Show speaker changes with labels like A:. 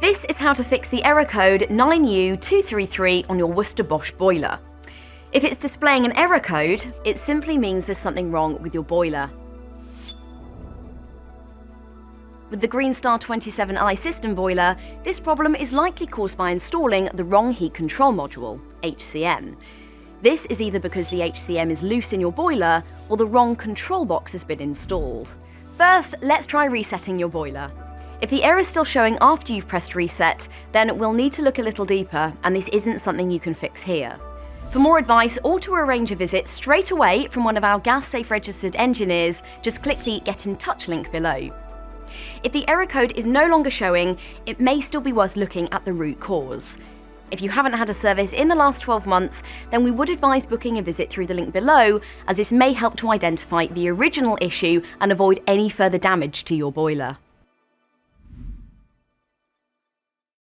A: This is how to fix the error code 9U233 on your Worcester Bosch boiler. If it's displaying an error code, it simply means there's something wrong with your boiler. With the Greenstar 27i system boiler, this problem is likely caused by installing the wrong heat control module, HCM. This is either because the HCM is loose in your boiler or the wrong control box has been installed. First, let's try resetting your boiler. If the error is still showing after you've pressed reset, then we'll need to look a little deeper, and this isn't something you can fix here. For more advice or to arrange a visit straight away from one of our Gas Safe Registered engineers, just click the Get in Touch link below. If the error code is no longer showing, it may still be worth looking at the root cause. If you haven't had a service in the last 12 months, then we would advise booking a visit through the link below, as this may help to identify the original issue and avoid any further damage to your boiler.